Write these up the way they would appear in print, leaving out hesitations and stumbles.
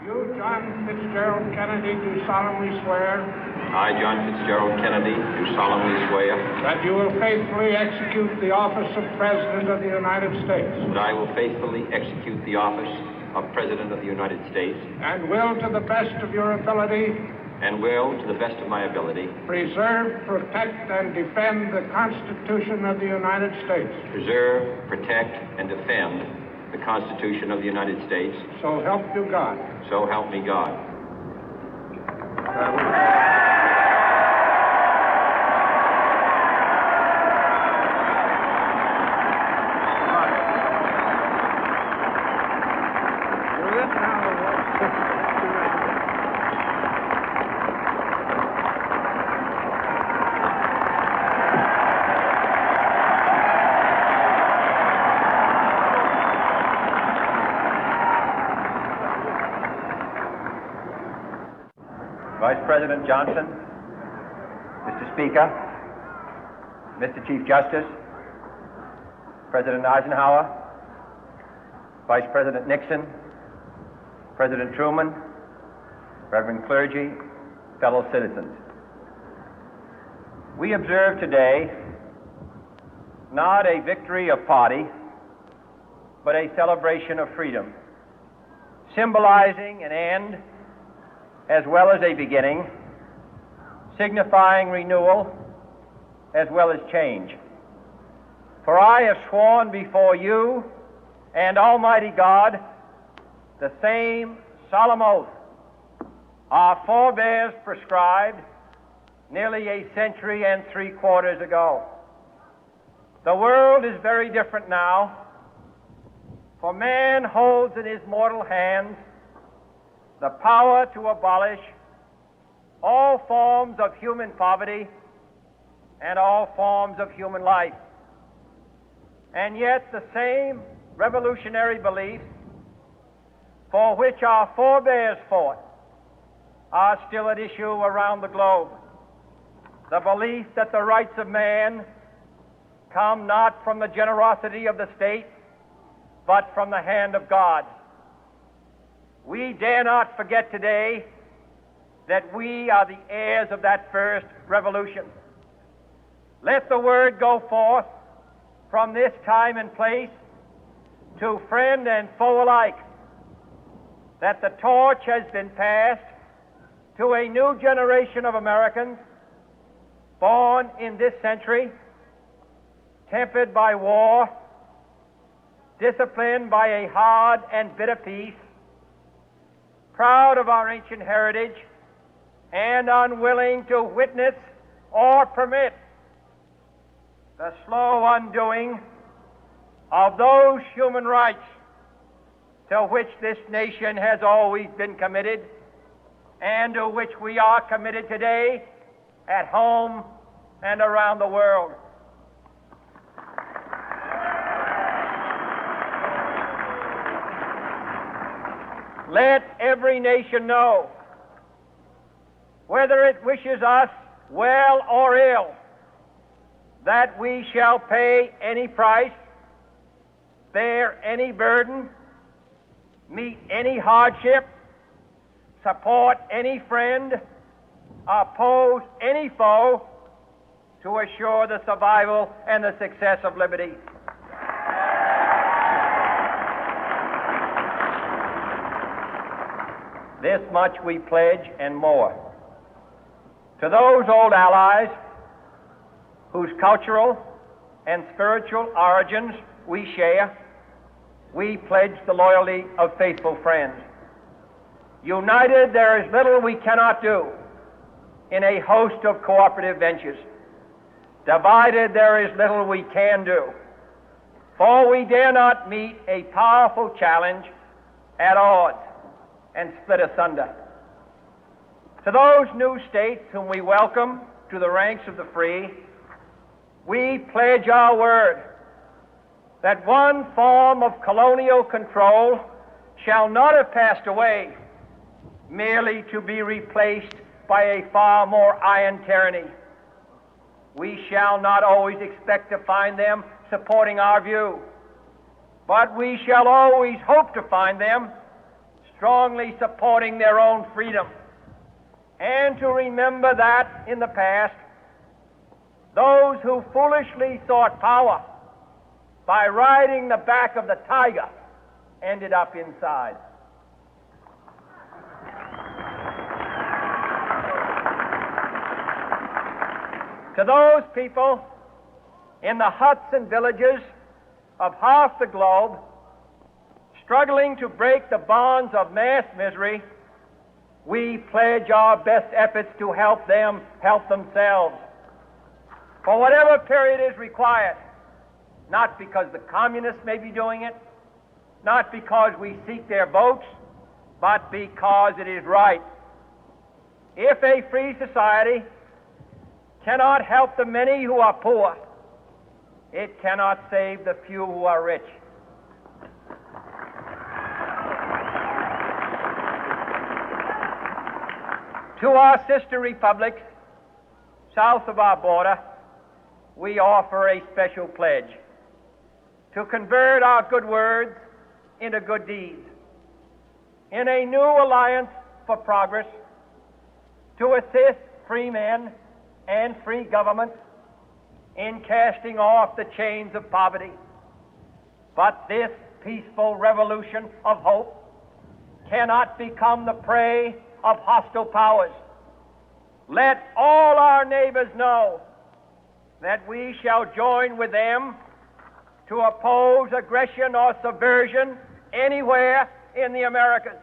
You, John Fitzgerald Kennedy, do solemnly swear I, John Fitzgerald Kennedy, do solemnly swear that you will faithfully execute the office of President of the United States that I will faithfully execute the office of President of the United States and will, to the best of your ability, and will, to the best of my ability, preserve, protect, and defend the Constitution of the United States. preserve, protect, and defend the Constitution of the United States. So help you God. So help me God. Vice President Johnson, Mr. Speaker, Mr. Chief Justice, President Eisenhower, Vice President Nixon, President Truman, Reverend clergy, fellow citizens. We observe today not a victory of party, but a celebration of freedom, symbolizing an end as well as a beginning, signifying renewal as well as change. For I have sworn before you and Almighty God the same solemn oath our forebears prescribed nearly a century and 3/4 ago. The world is very different now, for man holds in his mortal hands the power to abolish all forms of human poverty and all forms of human life. And yet the same revolutionary beliefs for which our forebears fought are still at issue around the globe. The belief that the rights of man come not from the generosity of the state, but from the hand of God. We dare not forget today that we are the heirs of that first revolution. Let the word go forth from this time and place to friend and foe alike that the torch has been passed to a new generation of Americans born in this century, tempered by war, disciplined by a hard and bitter peace, proud of our ancient heritage, and unwilling to witness or permit the slow undoing of those human rights to which this nation has always been committed and to which we are committed today at home and around the world. Let every nation know, whether it wishes us well or ill, that we shall pay any price, bear any burden, meet any hardship, support any friend, oppose any foe to assure the survival and the success of liberty. This much we pledge and more. To those old allies whose cultural and spiritual origins we share, we pledge the loyalty of faithful friends. United, there is little we cannot do in a host of cooperative ventures. Divided, there is little we can do, for we dare not meet a powerful challenge at odds and split asunder. To those new states whom we welcome to the ranks of the free, we pledge our word that one form of colonial control shall not have passed away, merely to be replaced by a far more iron tyranny. We shall not always expect to find them supporting our view, but we shall always hope to find them strongly supporting their own freedom, and to remember that in the past, those who foolishly sought power by riding the back of the tiger ended up inside. To those people in the huts and villages of half the globe struggling to break the bonds of mass misery, we pledge our best efforts to help them help themselves for whatever period is required, not because the communists may be doing it, not because we seek their votes, but because it is right. If a free society cannot help the many who are poor, it cannot save the few who are rich. To our sister republics south of our border, we offer a special pledge to convert our good words into good deeds, in a new alliance for progress, to assist free men and free governments in casting off the chains of poverty. But this peaceful revolution of hope cannot become the prey of hostile powers. Let all our neighbors know that we shall join with them to oppose aggression or subversion anywhere in the Americas.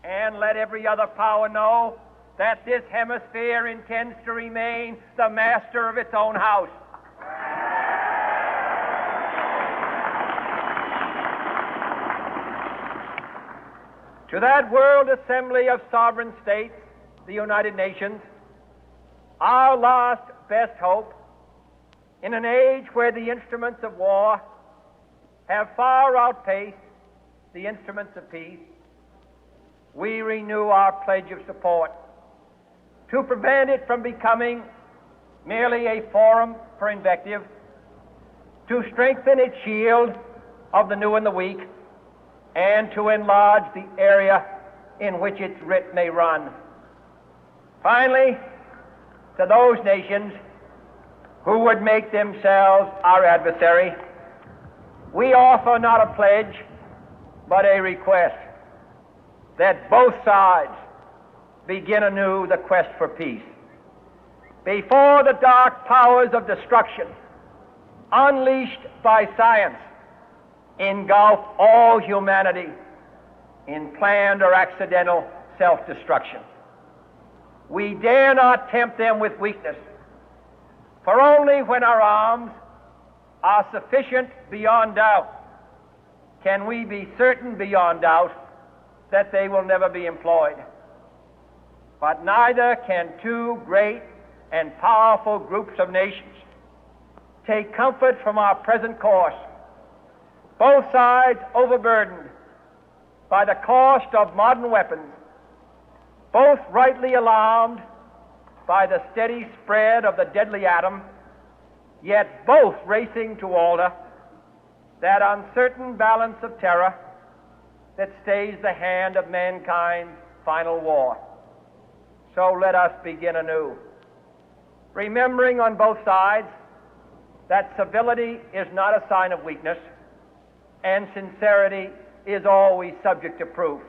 And let every other power know that this hemisphere intends to remain the master of its own house. To that World Assembly of Sovereign States, the United Nations, our last best hope, in an age where the instruments of war have far outpaced the instruments of peace, we renew our pledge of support to prevent it from becoming merely a forum for invective, to strengthen its shield of the new and the weak, and to enlarge the area in which its writ may run. Finally, to those nations who would make themselves our adversary, we offer not a pledge, but a request that both sides begin anew the quest for peace. Before the dark powers of destruction, unleashed by science, engulf all humanity in planned or accidental self-destruction, we dare not tempt them with weakness, for only when our arms are sufficient beyond doubt can we be certain beyond doubt that they will never be employed. But neither can two great and powerful groups of nations take comfort from our present course, both sides overburdened by the cost of modern weapons, both rightly alarmed by the steady spread of the deadly atom, yet both racing to alter that uncertain balance of terror that stays the hand of mankind's final war. So let us begin anew, remembering on both sides that civility is not a sign of weakness, and sincerity is always subject to proof.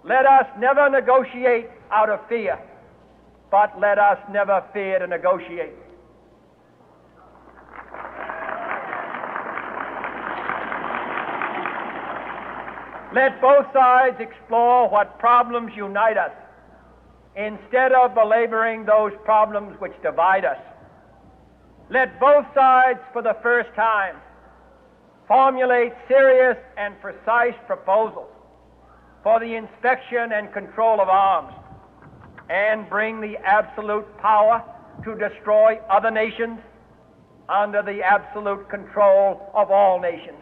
Let us never negotiate out of fear, but let us never fear to negotiate. Let both sides explore what problems unite us, instead of belaboring those problems which divide us. Let both sides, for the first time, formulate serious and precise proposals for the inspection and control of arms, and bring the absolute power to destroy other nations under the absolute control of all nations.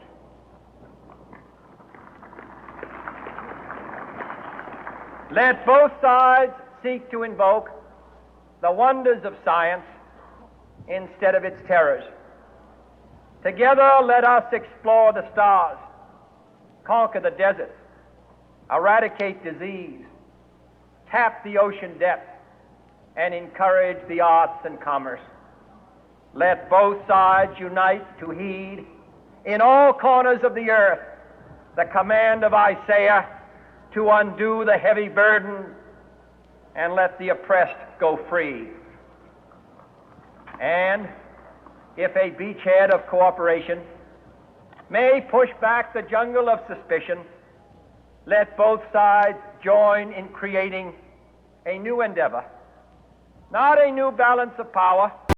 Let both sides seek to invoke the wonders of science instead of its terrors. Together, let us explore the stars, conquer the deserts, eradicate disease, tap the ocean depth, and encourage the arts and commerce. Let both sides unite to heed in all corners of the earth the command of Isaiah to undo the heavy burden and let the oppressed go free. And if a beachhead of cooperation may push back the jungle of suspicion, let both sides join in creating a new endeavor, not a new balance of power,